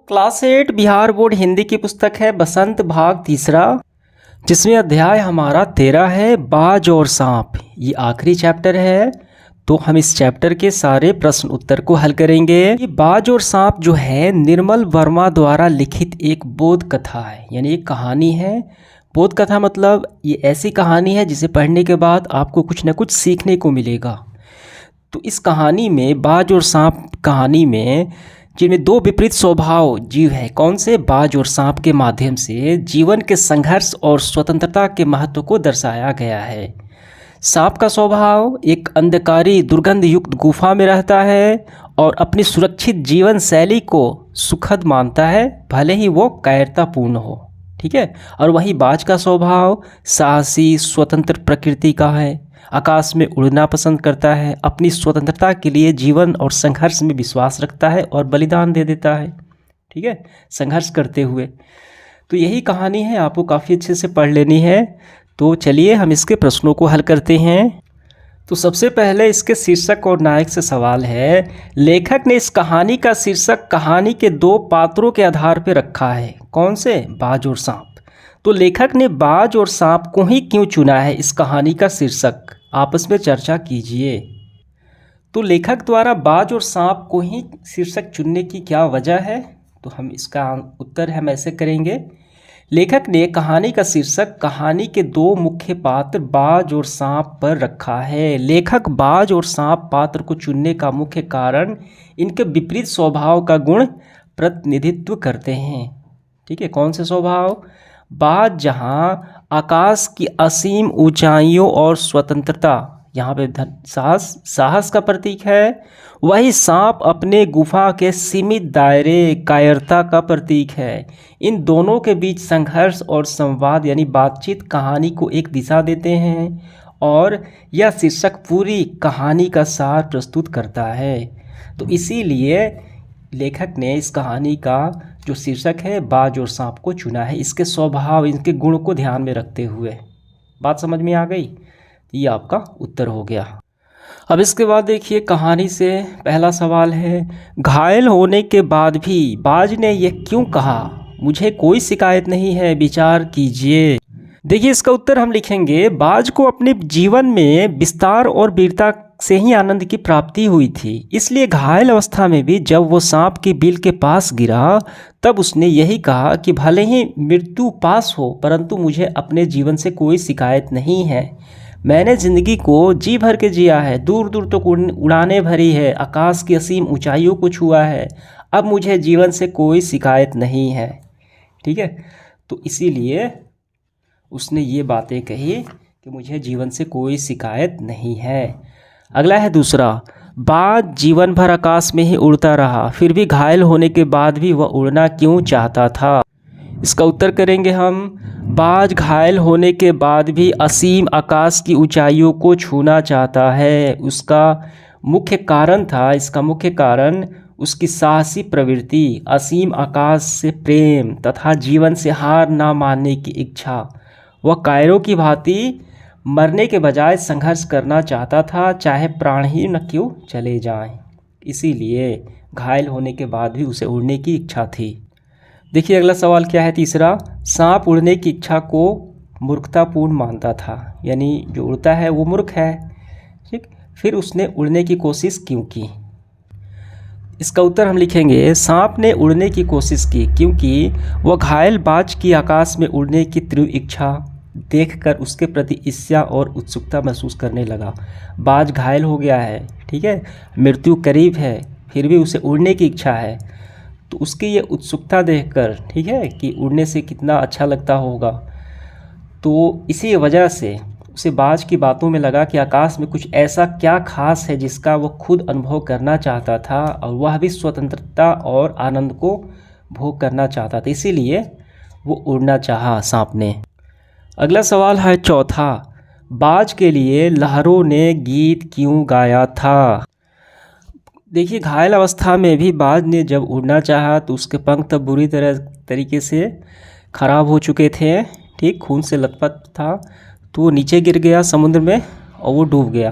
Class 8 Bihar board Hindi की पुस्तक है बसंत भाग तीसरा, जिसमें अध्याय हमारा 13 है बाज और सांप। ये आखिरी चैप्टर है, तो हम इस चैप्टर के सारे प्रश्न उत्तर को हल करेंगे। ये बाज और सांप जो है निर्मल वर्मा द्वारा लिखित एक बोध कथा है, यानी एक कहानी है। बोध कथा मतलब ये ऐसी कहानी है जिसे पढ़ने के बाद आपको कुछ न कुछ सीखने को मिलेगा। तो इस कहानी में बाज और सांप कहानी में जिनमें दो विपरीत स्वभाव जीव है, कौन से, बाज और सांप के माध्यम से जीवन के संघर्ष और स्वतंत्रता के महत्व को दर्शाया गया है। सांप का स्वभाव एक अंधकारी दुर्गंध युक्त गुफा में रहता है और अपनी सुरक्षित जीवन शैली को सुखद मानता है, भले ही वो कायरतापूर्ण हो। ठीक है। और वही बाज का स्वभाव साहसी स्वतंत्र प्रकृति का है, आकाश में उड़ना पसंद करता है, अपनी स्वतंत्रता के लिए जीवन और संघर्ष में विश्वास रखता है और बलिदान दे देता है। ठीक है, संघर्ष करते हुए। तो यही कहानी है, आपको काफ़ी अच्छे से पढ़ लेनी है। तो चलिए हम इसके प्रश्नों को हल करते हैं। तो सबसे पहले इसके शीर्षक और नायक से सवाल है। लेखक ने इस कहानी का शीर्षक कहानी के दो पात्रों के आधार पर रखा है, कौन से, बाज और सांप। तो लेखक ने बाज और सांप को ही क्यों चुना है इस कहानी का शीर्षक, आपस में चर्चा कीजिए। तो लेखक द्वारा बाज और सांप को ही शीर्षक चुनने की क्या वजह है, तो हम इसका उत्तर हम ऐसे करेंगे। लेखक ने कहानी का शीर्षक कहानी के दो मुख्य पात्र बाज और सांप पर रखा है। लेखक बाज और सांप पात्र को चुनने का मुख्य कारण इनके विपरीत स्वभाव का गुण प्रतिनिधित्व करते हैं। ठीक है, कौन से स्वभाव, बाज जहाँ आकाश की असीम ऊंचाइयों और स्वतंत्रता, यहाँ पे साहस का प्रतीक है, वही सांप अपने गुफा के सीमित दायरे कायरता का प्रतीक है। इन दोनों के बीच संघर्ष और संवाद यानी बातचीत कहानी को एक दिशा देते हैं और यह शीर्षक पूरी कहानी का सार प्रस्तुत करता है। तो इसीलिए लेखक ने इस कहानी का जो शीर्षक है बाज और सांप को चुना है, इसके स्वभाव, इनके गुण को ध्यान में रखते हुए। बात समझ में आ गई, ये आपका उत्तर हो गया। अब इसके बाद देखिए कहानी से पहला सवाल है। घायल होने के बाद भी बाज ने यह क्यों कहा, मुझे कोई शिकायत नहीं है, विचार कीजिए। देखिए इसका उत्तर हम लिखेंगे, बाज को अपने जीवन में विस्तार और वीरता से ही आनंद की प्राप्ति हुई थी, इसलिए घायल अवस्था में भी जब वो सांप की बिल के पास गिरा तब उसने यही कहा कि भले ही मृत्यु पास हो परंतु मुझे अपने जीवन से कोई शिकायत नहीं है। मैंने ज़िंदगी को जी भर के जिया है, दूर दूर तक उड़ानें भरी है, आकाश की असीम ऊंचाइयों को छुआ है, अब मुझे जीवन से कोई शिकायत नहीं है। ठीक है, तो इसीलिए उसने ये बातें कही कि मुझे जीवन से कोई शिकायत नहीं है। अगला है दूसरा, बाज जीवन भर आकाश में ही उड़ता रहा, फिर भी घायल होने के बाद भी वह उड़ना क्यों चाहता था। इसका उत्तर करेंगे हम, बाज घायल होने के बाद भी असीम आकाश की ऊंचाइयों को छूना चाहता है। उसका मुख्य कारण था, इसका मुख्य कारण उसकी साहसी प्रवृत्ति, असीम आकाश से प्रेम तथा जीवन से हार ना मानने की इच्छा। वह कायरों की भांति मरने के बजाय संघर्ष करना चाहता था, चाहे प्राण ही न क्यों चले जाएं। इसीलिए घायल होने के बाद भी उसे उड़ने की इच्छा थी। देखिए अगला सवाल क्या है, तीसरा, सांप उड़ने की इच्छा को मूर्खतापूर्ण मानता था, यानी जो उड़ता है वो मूर्ख है। ठीक, फिर उसने उड़ने की कोशिश क्यों की। इसका उत्तर हम लिखेंगे, सांप ने उड़ने की कोशिश की क्योंकि वह घायल बाज की आकाश में उड़ने की तीव्र इच्छा देखकर उसके प्रति ईर्ष्या और उत्सुकता महसूस करने लगा। बाज घायल हो गया है, ठीक है, मृत्यु करीब है, फिर भी उसे उड़ने की इच्छा है। तो उसकी ये उत्सुकता देखकर, ठीक है, कि उड़ने से कितना अच्छा लगता होगा, तो इसी वजह से उसे बाज की बातों में लगा कि आकाश में कुछ ऐसा क्या खास है जिसका वो खुद अनुभव करना चाहता था और वह भी स्वतंत्रता और आनंद को भोग करना चाहता था, इसीलिए वो उड़ना चाहा सांप ने। अगला सवाल है चौथा, बाज के लिए लहरों ने गीत क्यों गाया था। देखिए घायल अवस्था में भी बाज ने जब उड़ना चाहा तो उसके पंख तब बुरी तरीके से खराब हो चुके थे, ठीक, खून से लथपथ था, तो वो नीचे गिर गया समुद्र में और वो डूब गया।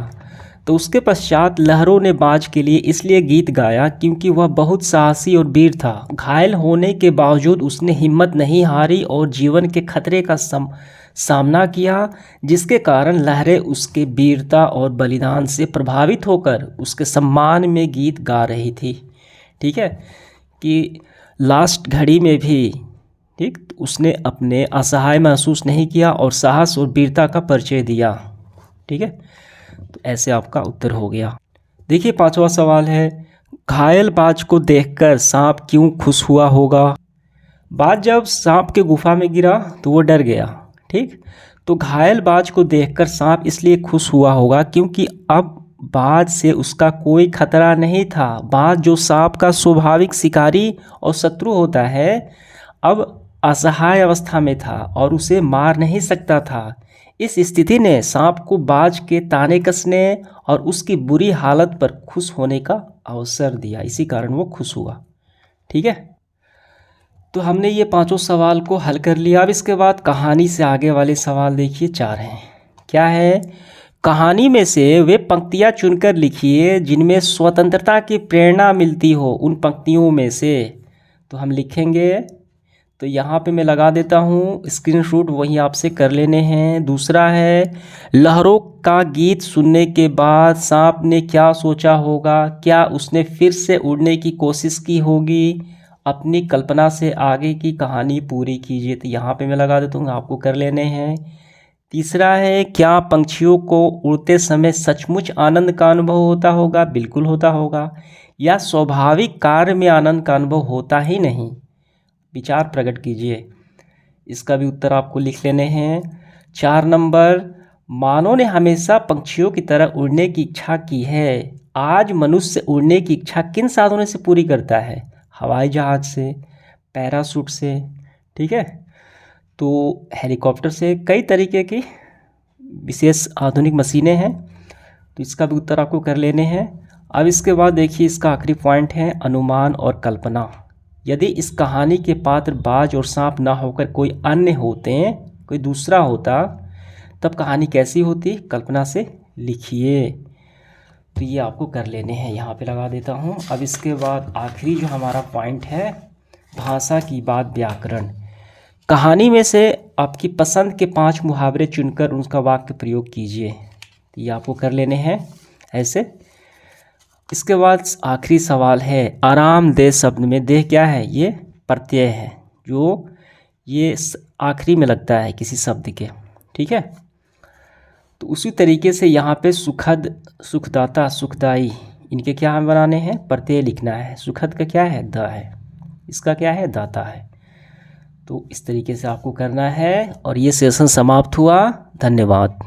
तो उसके पश्चात लहरों ने बाज के लिए इसलिए गीत गाया क्योंकि वह बहुत साहसी और वीर था। घायल होने के बावजूद उसने हिम्मत नहीं हारी और जीवन के खतरे का सामना किया, जिसके कारण लहरें उसके वीरता और बलिदान से प्रभावित होकर उसके सम्मान में गीत गा रही थी। ठीक है, कि लास्ट घड़ी में भी ठीक उसने अपने असहाय महसूस नहीं किया और साहस और वीरता का परिचय दिया। ठीक है, तो ऐसे आपका उत्तर हो गया। देखिए 5वां सवाल है, घायल बाज को देखकर सांप क्यों खुश हुआ होगा। बाज जब सांप के गुफा में गिरा तो वो डर गया। ठीक, तो घायल बाज को देखकर सांप इसलिए खुश हुआ होगा क्योंकि अब बाज से उसका कोई खतरा नहीं था। बाज जो सांप का स्वाभाविक शिकारी और शत्रु होता है, अब असहाय अवस्था में था और उसे मार नहीं सकता था। इस स्थिति ने सांप को बाज के ताने कसने और उसकी बुरी हालत पर खुश होने का अवसर दिया, इसी कारण वो खुश हुआ। ठीक है, तो हमने ये 5 सवाल को हल कर लिया। अब इसके बाद कहानी से आगे वाले सवाल देखिए 4 हैं। क्या है, कहानी में से वे पंक्तियाँ चुनकर लिखिए जिनमें स्वतंत्रता की प्रेरणा मिलती हो। उन पंक्तियों में से तो हम लिखेंगे, तो यहाँ पे मैं लगा देता हूँ स्क्रीनशॉट, वहीं आपसे कर लेने हैं। दूसरा है, लहरों का गीत सुनने के बाद सांप ने क्या सोचा होगा। क्या उसने फिर से उड़ने की कोशिश की होगी। अपनी कल्पना से आगे की कहानी पूरी कीजिए, तो यहाँ पे मैं लगा देता हूँ, आपको कर लेने हैं। तीसरा है, क्या पंछियों को उड़ते समय सचमुच आनंद का अनुभव होता होगा। बिल्कुल होता होगा। या स्वाभाविक कार्य में आनंद का अनुभव होता ही नहीं। विचार प्रकट कीजिए, इसका भी उत्तर आपको लिख लेने हैं। 4 नंबर, मानव ने हमेशा पंछियों की तरह उड़ने की इच्छा की है। आज मनुष्य उड़ने की इच्छा किन साधनों से पूरी करता है। हवाई जहाज़ से, पैराशूट से, ठीक है, तो हेलीकॉप्टर से, कई तरीके की विशेष आधुनिक मशीनें हैं। तो इसका भी उत्तर आपको कर लेने हैं। अब इसके बाद देखिए इसका आखिरी पॉइंट है, अनुमान और कल्पना। यदि इस कहानी के पात्र बाज और सांप ना होकर कोई अन्य होते, कोई दूसरा होता, तब कहानी कैसी होती, कल्पना से लिखिए। तो ये आपको कर लेने हैं, यहाँ पे लगा देता हूँ। अब इसके बाद आखिरी जो हमारा पॉइंट है, भाषा की बात, व्याकरण। कहानी में से आपकी पसंद के 5 मुहावरे चुनकर उनका वाक्य प्रयोग कीजिए। तो ये आपको कर लेने हैं ऐसे। इसके बाद आखिरी सवाल है, आरामदेह शब्द में देह क्या है, ये प्रत्यय है जो ये आखिरी में लगता है किसी शब्द के। ठीक है, तो उसी तरीके से यहाँ पे सुखद, सुखदाता, सुखदाई, इनके क्या हम बनाने हैं, प्रत्यय लिखना है। सुखद का क्या है, द है, इसका क्या है, दाता है। तो इस तरीके से आपको करना है और ये सेशन समाप्त हुआ। धन्यवाद।